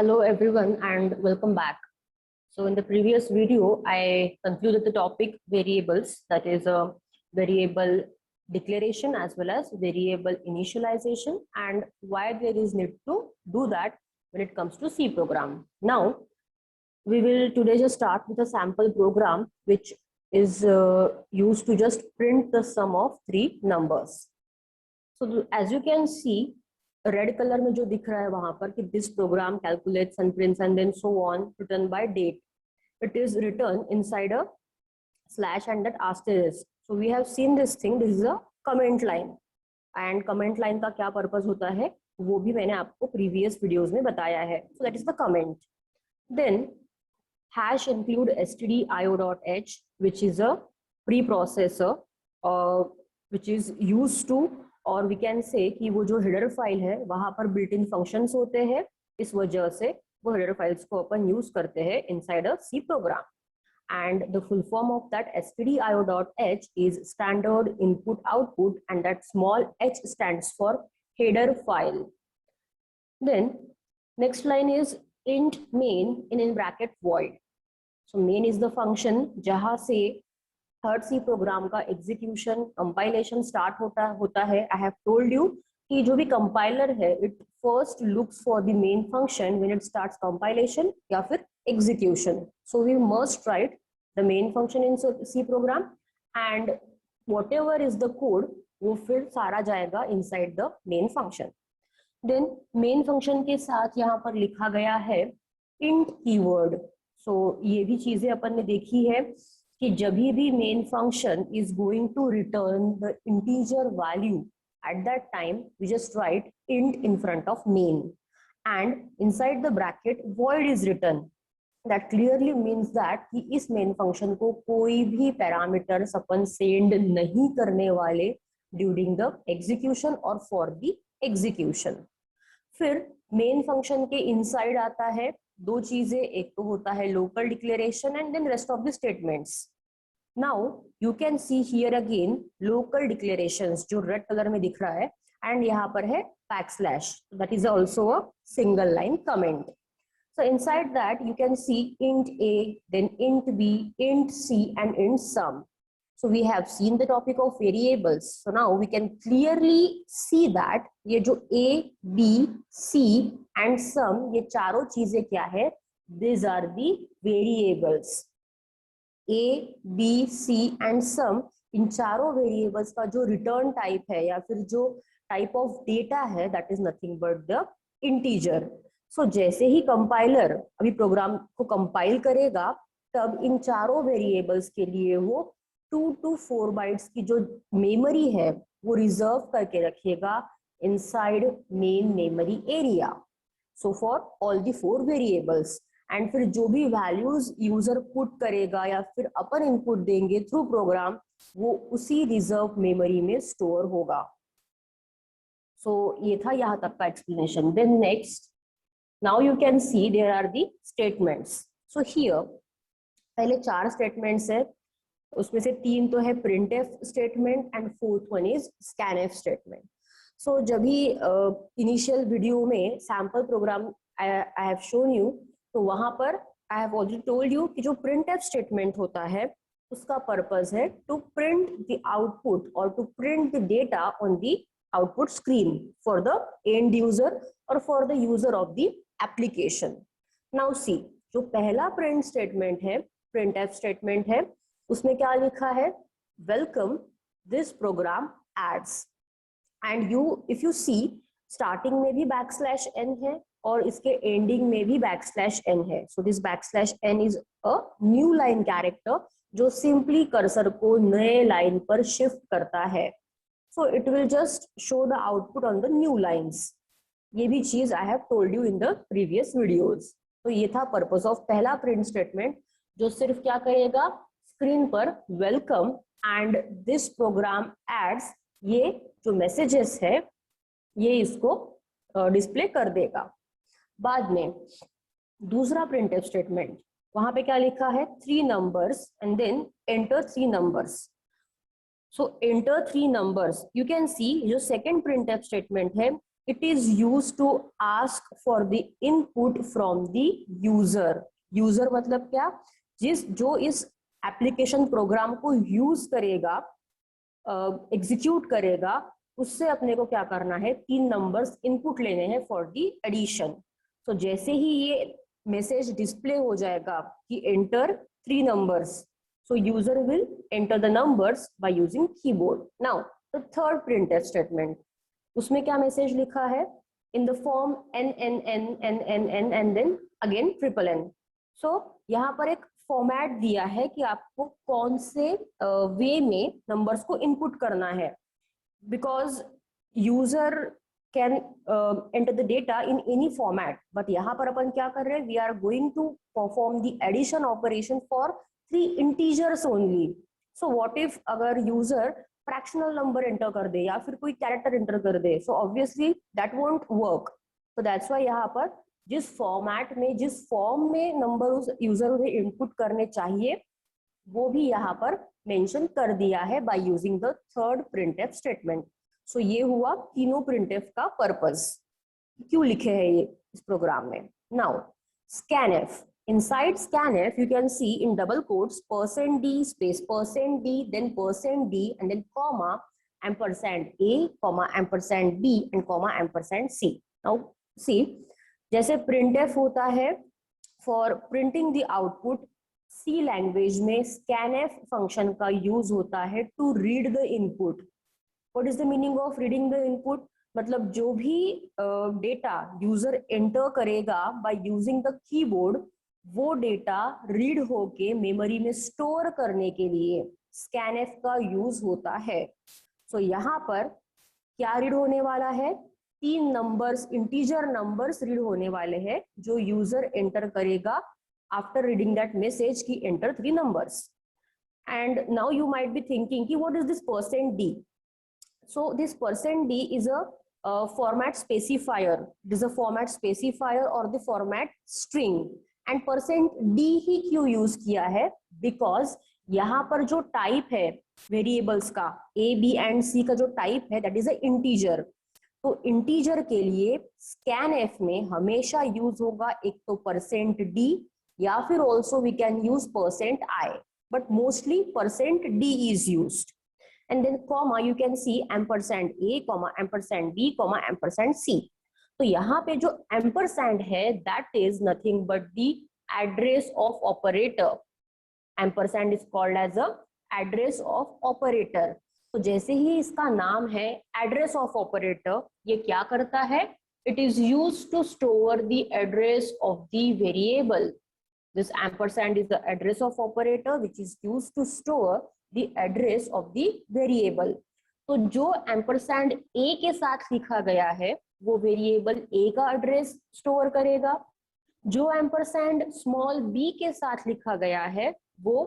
Hello everyone and welcome back. So in the previous video, I concluded the topic variables, that is a variable declaration as well as variable initialization and why there is need to do that when it comes to C program. Now, we will today just start with a sample program which is used to just print the sum of three numbers. So as you can see, red colour में जो दिख रहा है वहां पर कि this program calculates and prints and then so on return by date. It is written inside a slash and that asterisk. So we have seen this thing. This is a comment line. And comment line का क्या purpose होता है वो भी मैंने आपको previous videos में बताया है. So that is the comment. Then hash include stdio.h, which is a preprocessor which is used to, और वी कैन से कि वो जो हेडर फाइल है वहां पर बिल्ट इन फंक्शंस होते हैं, इस वजह से वो हेडर फाइल्स को अपन यूज करते हैं inside a C program. And the full form of that stdio.h is standard input output and that small h stands for header file. Then next line is int main in bracket void. So main is the function जहां से third C program का execution compilation start होता है. आई have told you कि जो भी compiler है it first looks for the main function when it starts compilation या फिर execution. So we must write the main function in C program and whatever is the code वो फिर सारा जाएगा inside the main function. Then main function के साथ यहाँ पर लिखा गया है इंट कीवर्ड. सो ये भी चीजें अपन ने देखी है कि जब भी main function is going to return the integer value, at that time we just write int in front of main and inside the bracket void is written. That clearly means that कि इस main function को कोई भी parameters अपन send नहीं करने वाले during the execution or for the execution. फिर main function के inside आता है दो चीजें, एक तो होता है local declaration and then rest of the statements. Now you can see here again local declarations जो red color में दिख रहा है and यहाँ पर है backslash. That is also a single line comment. So inside that you can see int a, then int b, int c and int sum. So we have seen the topic of variables. So now we can clearly see that ये जो a, b, c and sum ये चारों चीजें क्या है? These are the variables. A, B, C and sum इन चारों variables का जो रिटर्न टाइप है या फिर जो टाइप ऑफ डेटा है that is nothing but the integer. So जैसे ही कंपाइलर अभी प्रोग्राम को कंपाइल करेगा तब इन चारों वेरिएबल्स के लिए वो 2 to 4 बाइट्स की जो मेमोरी है वो रिजर्व करके रखेगा inside main memory area. So for all the 4 variables and फिर जो भी वैल्यूज यूजर पुट करेगा या फिर अपन इनपुट देंगे थ्रू प्रोग्राम वो उसी रिजर्व मेमोरी में स्टोर होगा. सो ये था यहाँ तक का explanation. Then next now you can see there are the statements. So here पहले 4 स्टेटमेंट्स है, उसमें से 3 तो है printf statement and 4th one is scanf statement. So जब भी इनिशियल वीडियो में sample program I have shown you तो वहां पर I have already told you कि जो printf स्टेटमेंट होता है उसका पर्पस है टू प्रिंट द आउटपुट और to print the data on the output screen for the end user और for the user of the application. Now see जो पहला प्रिंट स्टेटमेंट है printf स्टेटमेंट है उसमें क्या लिखा है? Welcome this program adds. And you if you see starting में भी \n है और इसके एंडिंग में भी \n है. So this \n is a new line character जो सिंपली कर्सर को नए लाइन पर शिफ्ट करता है. So it will just show the output on the new lines. ये भी चीज I have told you in the previous videos. तो ये था पर्पस ऑफ पहला प्रिंट स्टेटमेंट जो सिर्फ क्या करेगा स्क्रीन पर welcome and this program adds ये जो मैसेजेस है ये इसको डिस्प्ले कर देगा. बाद में दूसरा प्रिंटफ स्टेटमेंट वहां पे क्या लिखा है? 3 numbers and then enter 3 numbers. So enter 3 numbers. You can see जो सेकंड प्रिंटफ स्टेटमेंट है it is used to ask for the input from the user. user मतलब क्या, जो इस एप्लीकेशन प्रोग्राम को यूज करेगा, एग्जीक्यूट करेगा, उससे अपने को क्या करना है, 3 नंबर्स इनपुट लेने हैं फॉर दी एडिशन. सो जैसे ही ये मैसेज डिस्प्ले हो जाएगा कि enter 3 numbers, so user will enter the numbers by using keyboard. Now the third printf statement, उसमें क्या मैसेज लिखा है, in the form n n n n n n and then again triple n. so यहाँ पर एक format दिया है कि आपको कौन से वे में नंबर्स को इनपुट करना है, because user can enter the data in any format, but यहाँ पर अपन क्या कर रहे हैं, we are going to perform the addition operation for 3 integers only. So what if अगर यूजर फ्रैक्शनल नंबर एंटर कर दे या फिर कोई कैरेक्टर एंटर कर दे, so obviously that won't work. So that's why यहाँ पर जिस फॉर्मेट में, जिस फॉर्म में नंबर उस यूजर उन्हें इनपुट करने चाहिए, वो भी यहाँ पर मेंशन कर दिया है by using the third printf statement. So ये हुआ तीनों प्रिंटफ का पर्पस, क्यों लिखे हैं ये इस प्रोग्राम में. Now scanf, inside scanf you can see in double quotes %d space %d then %d and then comma ampersand a comma ampersand b and comma ampersand c. now see, जैसे printf होता है for printing the output, C language में scanf function का use होता है to read the input. What is the meaning of reading the input? मतलब जो भी डेटा यूजर एंटर करेगा बाय यूजिंग द कीबोर्ड, वो डेटा रीड होके मेमोरी में स्टोर करने के लिए scanf का यूज होता है. सो यहाँ पर क्या रीड होने वाला है, 3 नंबर्स, इंटीजर नंबर्स रीड होने वाले हैं जो यूजर एंटर करेगा after reading that message ki enter 3 numbers. And now you might be thinking ki what is this %d? So this %d is a format specifier. It is a format specifier or the format string. And %d ही क्यों use किया है, because यहाँ पर जो type है variables का, a b and c का जो टाइप है, that is a integer. तो इंटीजर के लिए scanf में हमेशा यूज होगा एक तो %d या फिर also we can use %i, but mostly %d is used. And then comma you can see ampersand a comma ampersand b comma ampersand c. तो यहाँ पे जो ampersand है, that is nothing but the address of operator. Ampersand is called as a address of operator. तो जैसे ही इसका नाम है address of operator, ये क्या करता है, it is used to store the address of the variable. This ampersand is the address of operator which is used to store the address of the variable. तो जो ampersand a के साथ लिखा गया है वो वेरिएबल a का address store करेगा, जो ampersand small b के साथ लिखा गया है वो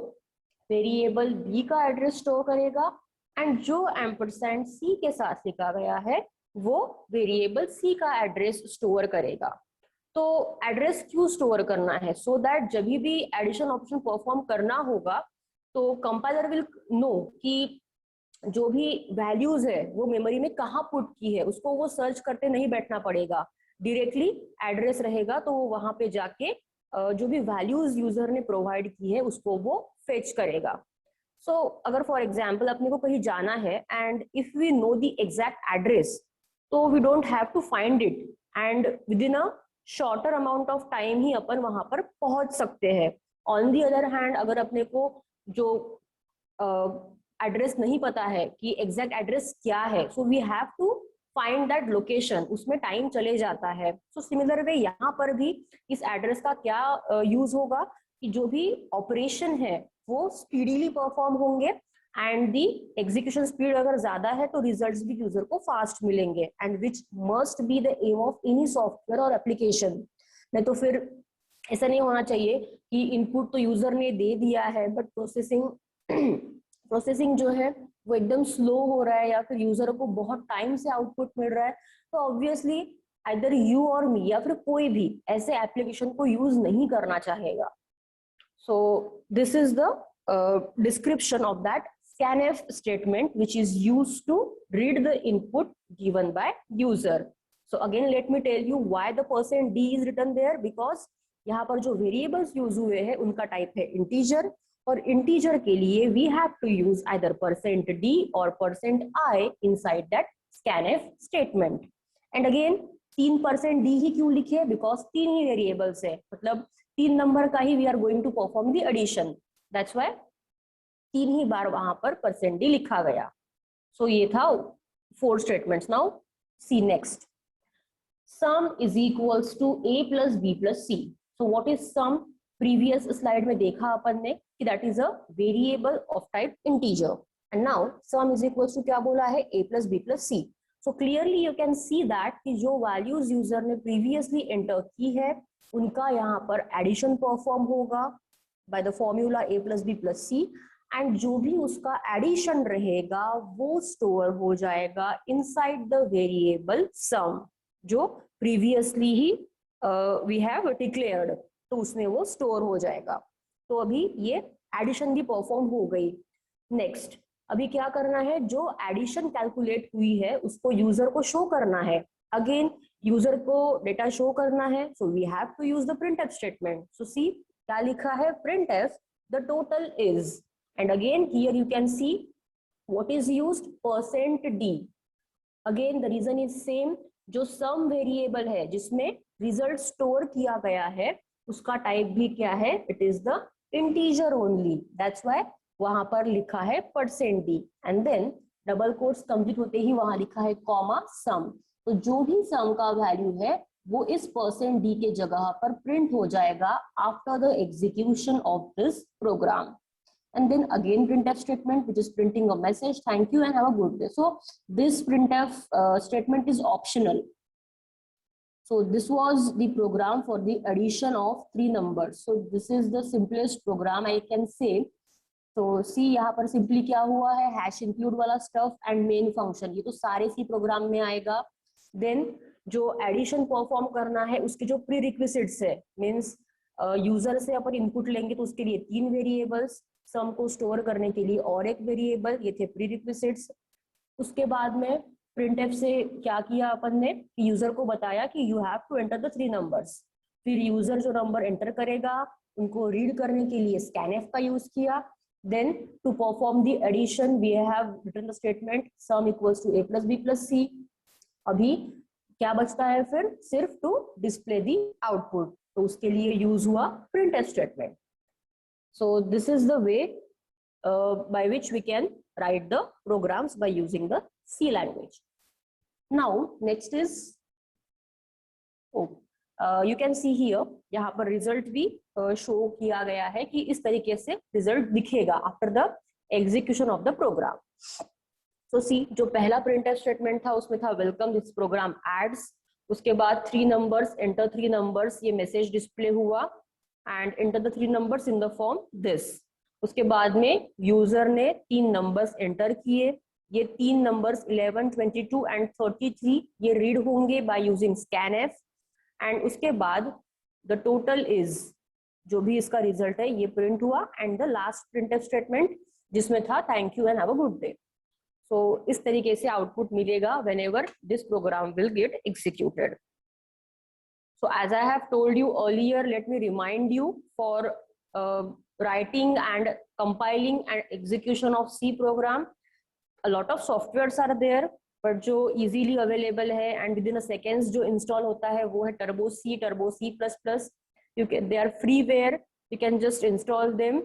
वेरिएबल b का एड्रेस स्टोर करेगा, एंड जो ampersand c के साथ लिखा गया है वो वेरिएबल c का एड्रेस स्टोर करेगा. तो एड्रेस क्यों स्टोर करना है, सो दैट जब भी एडिशन ऑपरेशन परफॉर्म करना होगा तो कंपाइलर विल नो कि जो भी वैल्यूज है वो मेमोरी में कहाँ पुट की है, उसको वो सर्च करते नहीं बैठना पड़ेगा, डायरेक्टली एड्रेस रहेगा तो वो वहां पे जाके जो भी वैल्यूज यूजर ने प्रोवाइड की है उसको वो फेच करेगा. सो अगर फॉर एग्जाम्पल अपने को कहीं जाना है and if we know the exact address, तो we don't have to find it and within a shorter amount of time ही अपन वहां पर पहुंच सकते हैं. ऑन दी अदर हैंड अगर अपने को जो एड्रेस नहीं पता है कि एग्जैक्ट एड्रेस क्या है, so we have to find that location, उसमें टाइम चले जाता है. सो सिमिलर वे यहाँ पर भी इस एड्रेस का क्या यूज होगा कि जो भी ऑपरेशन है वो स्पीडीली परफॉर्म होंगे एंड दी एग्जीक्यूशन स्पीड अगर ज्यादा है तो रिजल्ट्स भी यूजर को फास्ट मिलेंगे, and which must be the aim of any software और एप्लीकेशन. नहीं तो फिर ऐसा नहीं होना चाहिए कि इनपुट तो यूजर ने दे दिया है बट प्रोसेसिंग जो है वो एकदम स्लो हो रहा है या फिर यूजर को बहुत टाइम से आउटपुट मिल रहा है, तो ऑब्वियसली आइदर यू और मी या फिर कोई भी ऐसे एप्लीकेशन को यूज नहीं करना चाहेगा. So this is the description of that scanf statement which is used to read the input given by user. So again let me tell you why the %d is written there, because यहाँ पर जो variables use हुए हैं उनका type है integer, और integer के लिए we have to use either %d और %i inside that scanf statement. And again 3% d ही क्यों लिखे, बिकॉज 3 ही वेरिएबल्स है, मतलब 3 नंबर का ही we are going to perform the addition, that's why 3 ही बार वहां पर %d लिखा गया. सो ये था 4 statements. Now see next, sum is equals to a plus b plus c. So what is sum? Previous slide में देखा अपन ने कि that is a variable of type integer, and now sum is equals to क्या बोला है, a plus b plus c. So clearly you can see that कि जो values user ने previously enter की है उनका यहाँ पर addition perform होगा by the formula a plus b plus c, and जो भी उसका addition रहेगा वो store हो जाएगा inside the variable sum, जो प्रीवियसली ही वी हैव डिक्लेयर्ड, तो उसमें वो स्टोर हो जाएगा. तो अभी ये एडिशन भी परफॉर्म हो गई. नेक्स्ट अभी क्या करना है, जो एडिशन कैलकुलेट हुई है उसको यूजर को शो करना है. अगेन यूजर को डेटा शो करना है, so we have to use the printf statement. So see क्या लिखा है, printf the total is, and again here you can see what is used, %d. Again the reason is same, जो sum variable है जिसमें result store किया गया है उसका टाइप भी क्या है, it is the integer only, that's why वहां पर लिखा है %d, and then double quotes complete होते ही वहां लिखा है कॉमा सम. तो जो भी सम का वैल्यू है वो इस %d के जगह पर प्रिंट हो जाएगा after the execution of this program. And then again printf statement, which is printing a message, thank you and have a good day. So this printf statement is optional. So this was the program for the addition of 3 numbers. So this is the simplest program I can say. So see यहाँ पर simply क्या हुआ है, hash include वाला stuff and main function, ये तो सारे C program में आएगा. Then जो addition perform करना है उसके जो prerequisites है, means यूजर से अपन इनपुट लेंगे तो उसके लिए 3 वेरिएबल्स, सम को स्टोर करने के लिए और एक वेरिएबल, ये थे प्रीरिक्विजिट्स. उसके बाद में प्रिंटफ से क्या किया अपन ने, यूजर को बताया कि you have to enter the 3 numbers. फिर यूजर जो नंबर एंटर करेगा उनको रीड करने के लिए स्कैनफ का यूज किया. Then to perform the addition we have written the statement sum equals to a plus b plus c. अभी क्या बचता है फिर, सिर्फ टू डिस्प्ले द आउटपुट, तो उसके लिए यूज हुआ printf statement. So this is the way by which we can write the programs by using the C language. Now next is, you can see here यहाँ पर result भी show किया गया है कि इस तरीके से result दिखेगा after the execution of the program. So see, जो पहला printf statement था उसमें था welcome this program adds, उसके बाद 3 numbers, enter 3 numbers, ये message display हुआ and enter the 3 numbers in the form this. उसके बाद में यूजर ने 3 नंबर्स एंटर किए, ये 3 नंबर्स 11, 22 एंड 33 ये रीड होंगे बाय यूजिंग स्कैनफ, एंड उसके बाद द टोटल इज, जो भी इसका रिजल्ट है ये प्रिंट हुआ, and the last printf statement जिसमें था thank you and have a good day. So इस तरीके से आउटपुट मिलेगा whenever this program will get executed. So as I have told you earlier, let me remind you, for writing and compiling and execution of C program, a lot of softwares are there, but जो easily available है and within a seconds जो install होता है वो है Turbo C, Turbo C++. They are freeware, you can just install them.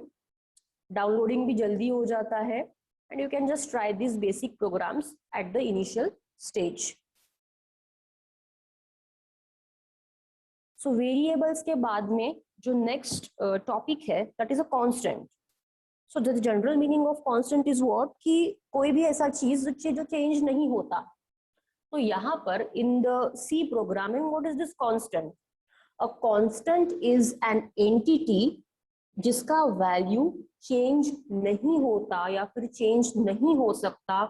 Downloading भी जल्दी हो जाता है, and you can just try these basic programs at the initial stage. So variables के बाद में जो next topic है, that is a constant. So the general meaning of constant is what, कि कोई भी ऐसा चीज जो change नहीं होता. तो यहाँ पर in the C programming, what is this constant? A constant is an entity जिसका value change नहीं होता या फिर change नहीं हो सकता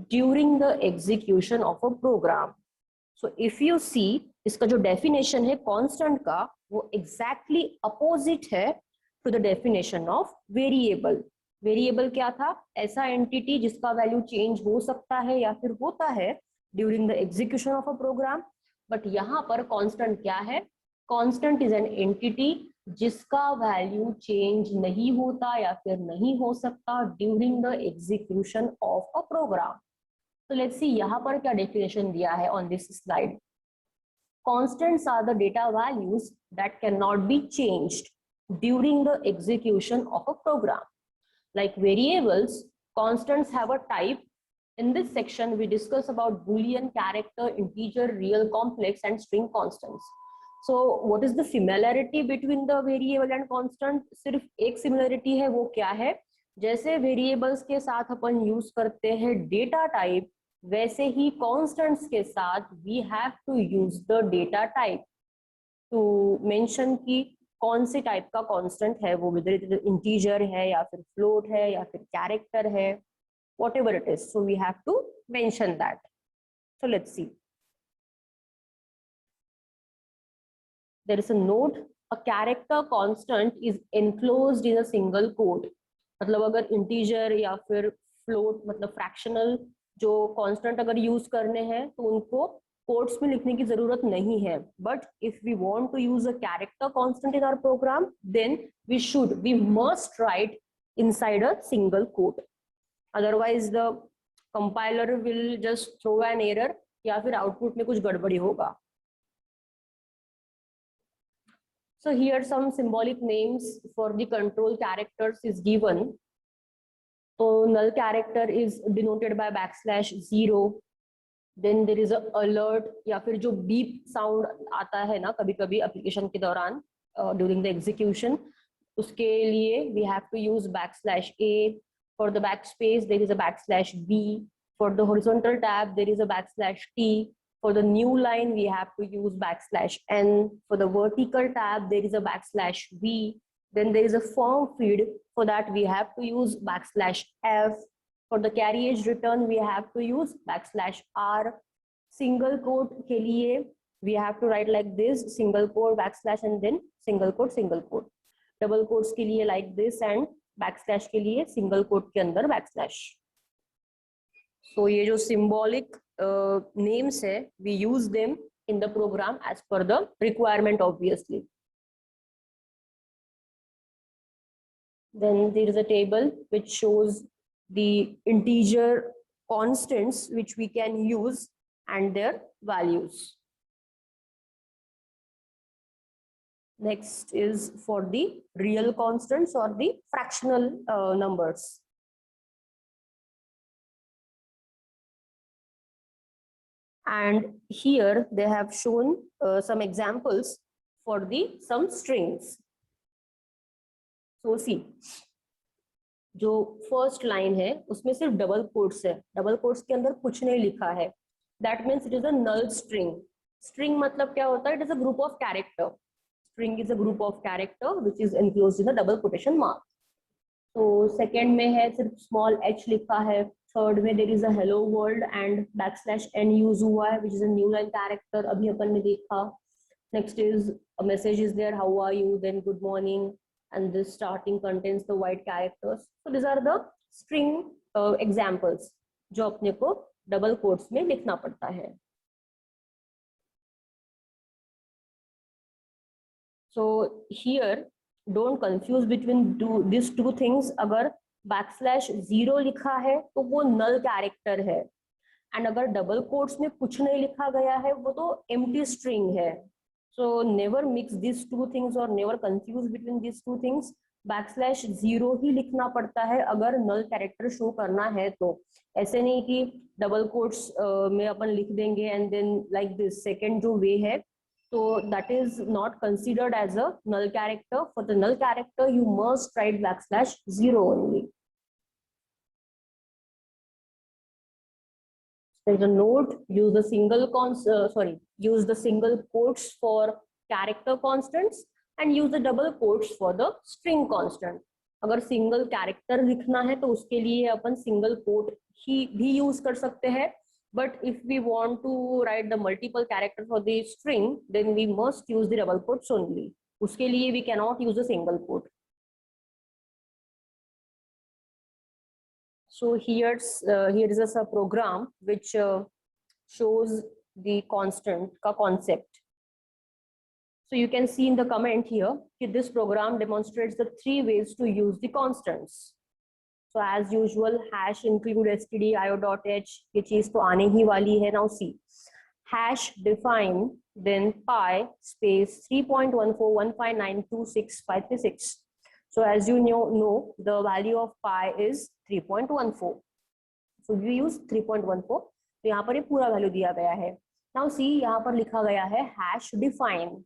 during the execution of a program. So if you see, इसका जो definition है constant का वो exactly opposite है to the definition of variable. Variable क्या था, ऐसा entity जिसका value change हो सकता है या फिर होता है during the execution of a program. But यहाँ पर कांस्टेंट क्या है? कांस्टेंट इज एन एंटिटी जिसका वैल्यू चेंज नहीं होता या फिर नहीं हो सकता during the execution of a program. तो लेट्स सी यहाँ पर क्या डेफिनेशन दिया है on this slide. Constants are the data values that cannot be changed during the execution of a program. Like variables, constants have a type. In this section, we discuss about Boolean, character, integer, real, complex, and string constants. So, what is the similarity between the variable and constant? सिर्फ एक similarity है, वो क्या है? जैसे variables के साथ अपन use करते हैं data type, वैसे ही कांस्टेंट्स के साथ we have to use the data type to mention कि कौन से टाइप का कांस्टेंट है, वो विद इंटीजर है या फिर फ्लोट है या फिर कैरेक्टर है, whatever it is, so we have to mention that. So let's see, there is a note, a character constant is enclosed in a single quote. मतलब अगर इंटीजर या फिर फ्लोट मतलब फ्रैक्शनल जो कांस्टेंट अगर यूज करने हैं तो उनको कोट्स में लिखने की जरूरत नहीं है, but if we want to use a character constant in our program then we must write inside a single quote, otherwise the compiler will just throw an error या फिर आउटपुट में कुछ गड़बड़ी होगा. So here some symbolic names for the control characters is given. So null character is denoted by \0. Then there is a alert या फिर जो beep sound आता है ना कभी कभी application के दौरान during the execution, उसके लिए we have to use \a. For the backspace there is a \b. For the horizontal tab there is a \t. For the new line, we have to use \n. For the vertical tab, there is a \v. Then there is a form feed. For that, we have to use \f. For the carriage return, we have to use \r. Single quote के लिए, we have to write like this, single quote, / and then single quote, single quote. Double quotes के लिए like this and / के लिए single quote के अंदर \. So ये जो symbolic names है, we use them in the program as per the requirement obviously. Then there is a table which shows the integer constants which we can use and their values. Next is for the real constants or the fractional numbers. And here they have shown some examples for the some strings. So see, जो first line है उसमें सिर्फ double quotes है, double quotes के अंदर कुछ नहीं लिखा है, that means it is a null string. String मतलब क्या होता है? It is a group of character. String is a group of character which is enclosed in the double quotation mark. तो सेकेंड में है सिर्फ स्मॉल h लिखा है. थर्ड में there is a hello world and \n use हुआ है which is a new line character, अभी अपन ने देखा. Next is a message is there, how are you, then good morning, and this starting contains the white characters. So these are the string examples जो अपने को double quotes में लिखना पड़ता है. So here don't confuse between these two things. अगर \0 लिखा है तो वो null character है, and अगर डबल कोट्स में कुछ नहीं लिखा गया है वो तो empty string है. So never mix these two things or never confuse between these two things. \0 ही लिखना पड़ता है अगर null character शो करना है तो. ऐसे नहीं कि डबल कोट्स में अपन लिख देंगे and then like this. Second जो वे है तो that is not considered as a null character. For the null character you must write \0 only. There is a note, use the single quotes for character constants and use the double quotes for the string constant. अगर single character लिखना है तो उसके लिए अपन single quote ही भी use कर सकते हैं, but if we want to write the multiple character for the string then we must use the double quotes only. उसके लिए we cannot use a single quote. So here is a program which shows the constant का concept. So you can see in the comment here that this program demonstrates the 3 ways to use the constants. So as usual, hash include stdio.h, ये चीज तो आने ही वाली है. Now see, hash define then pi space 3.1415926536. So as you know the value of pi is 3.14. So we use 3.14. तो यहाँ पर ये पूरा वैल्यू दिया गया है. Now see, यहाँ पर लिखा गया है hash define.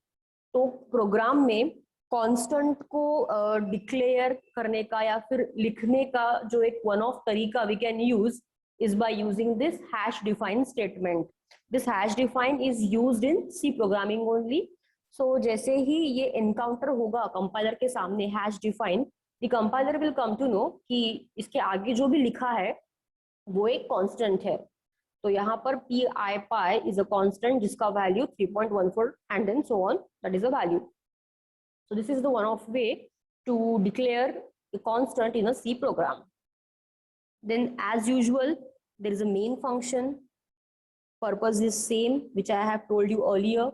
तो प्रोग्राम में कांस्टेंट को डिक्लेयर करने का या फिर लिखने का जो एक वन ऑफ तरीका we can use is by using this hash define statement. This hash define is used in C programming only. So जैसे ही ये एनकाउंटर होगा कंपाइलर के सामने hash define, the compiler will come to know कि इसके आगे जो भी लिखा है वो एक कांस्टेंट है. तो यहाँ पर P I pi is a constant जिसका value 3.14 and then so on, that is a value. So this is the one of way to declare a constant in a C program. Then as usual, there is a main function. Purpose is same, which I have told you earlier.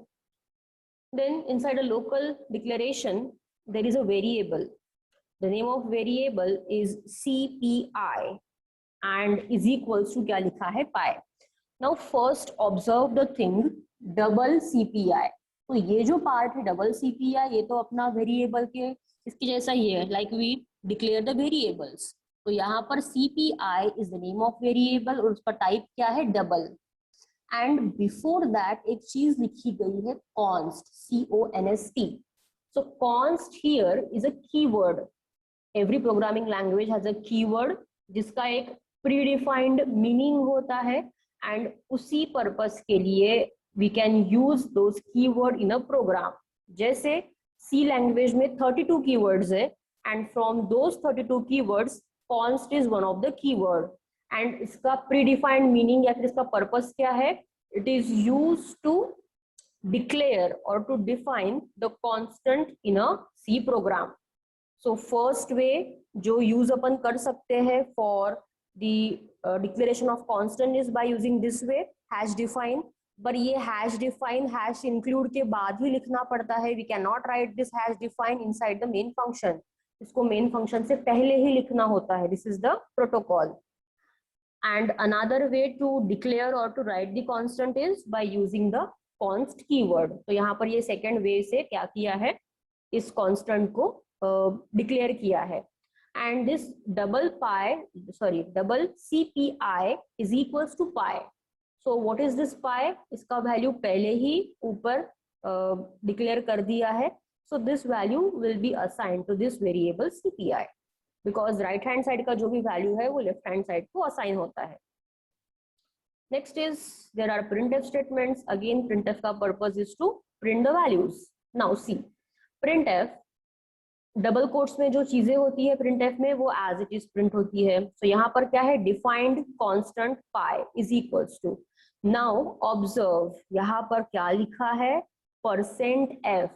Then inside a local declaration, there is a variable. The name of variable is CPI and is equals to क्या लिखा है pi. Now first observe the thing double CPI. तो ये जो part है double CPI, ये तो अपना वेरिएबल के इसके जैसा ही है, like we declare the variables. तो यहाँ पर CPI is the name of variable और उसका टाइप क्या है डबल. एंड बिफोर दैट एक चीज लिखी गई है const, CONST. So const here is a keyword. Every programming language has a keyword जिसका एक प्रीडिफाइंड मीनिंग होता है एंड उसी पर्पस के लिए we can use those keyword in a program. जैसे C language में 32 keywords है and from those 32 keywords const is one of the keyword and इसका predefined meaning या फिर इसका purpose क्या है, it is used to declare or to define the constant in a C program. So first way जो use अपन कर सकते हैं for the declaration of constant is by using this way, hash define. पर ये hash define hash include के बाद ही लिखना पड़ता है. We can not write this hash define inside the main function. इसको मेन फंक्शन से पहले ही लिखना होता है. This is the protocol. And another way to declare और to write the constant is by using the const keyword. तो यहाँ पर ये सेकेंड वे से क्या किया है, इस कांस्टेंट को डिक्लेयर किया है. And this double CPI is equals to pi. So what is this pi? इसका वैल्यू पहले ही ऊपर डिक्लेयर कर दिया है. So this value will be assigned to this variable CPI because right hand side का जो भी वैल्यू है वो left hand side को assign होता है. Next is there are printf statements. Again printf का purpose is to print the values. Now see printf double quotes में जो चीजें होती है printf में वो as it is print होती है. So यहाँ पर क्या है defined constant pi is equals to. Now observe यहाँ पर क्या लिखा है %f.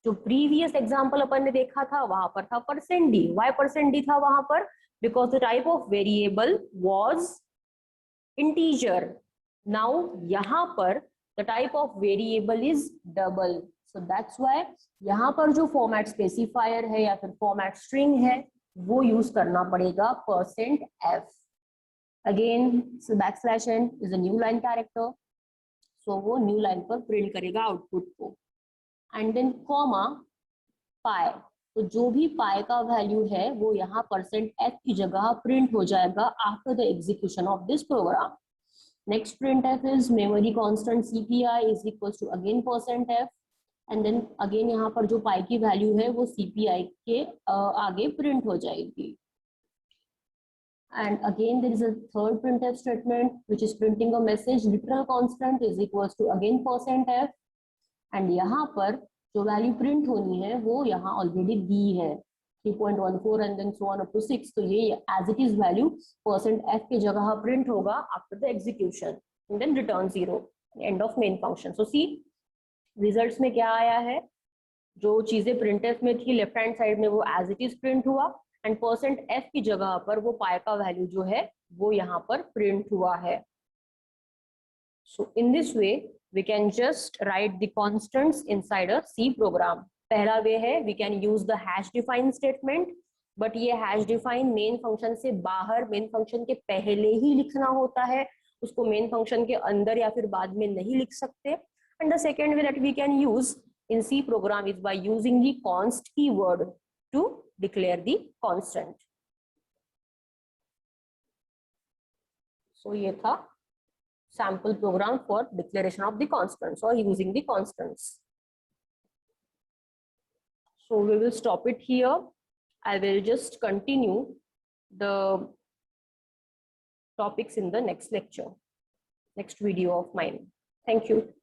जो प्रीवियस एग्जाम्पल अपन ने देखा था वहां पर था %d. Why %d था वहां पर? Because the type of variable was integer. Now यहाँ पर the type of variable is double. So that's why यहाँ पर जो फॉर्मेट स्पेसिफायर है या फिर फॉर्मेट स्ट्रिंग है वो यूज करना पड़ेगा %f. Again, so \n is a new line character. So वो न्यू लाइन पर प्रिंट करेगा आउटपुट को. एंड देन कॉमा पाई. तो जो भी पाई का वैल्यू है वो यहाँ %f की जगह प्रिंट हो जाएगा after the execution of this program. Next printf is memory constant CPI is equals to again %f. And then again यहाँ पर जो पाई की वैल्यू है वो CPI के आगे प्रिंट हो जाएगी. And again there is a third printf statement which is printing a message literal constant is equals to again %f. and यहाँ पर जो वैल्यू प्रिंट होनी है वो यहाँ ऑलरेडी दी है 3.14 and then so on up to 6. तो ये as it is value %f की जगह प्रिंट होगा after the execution and then return 0 end of main function. So see results में क्या आया है, जो चीजें printf में थी लेफ्ट हैंड साइड में वो as it is प्रिंट हुआ एंड %f की जगह पर वो पाई का वैल्यू जो है वो यहाँ पर प्रिंट हुआ है. So in this way we can just write the constants inside a C program. पहला वे है we can use the hash define statement, but ये hash define main function से बाहर main function के पहले ही लिखना होता है, उसको main function के अंदर या फिर बाद में नहीं लिख सकते. And the second way that we can use in C program is by using the const keyword to declare the constant. So ये था sample program for declaration of the constants or using the constants. So we will stop it here. I will just continue the topics in the next lecture, next video of mine. Thank you.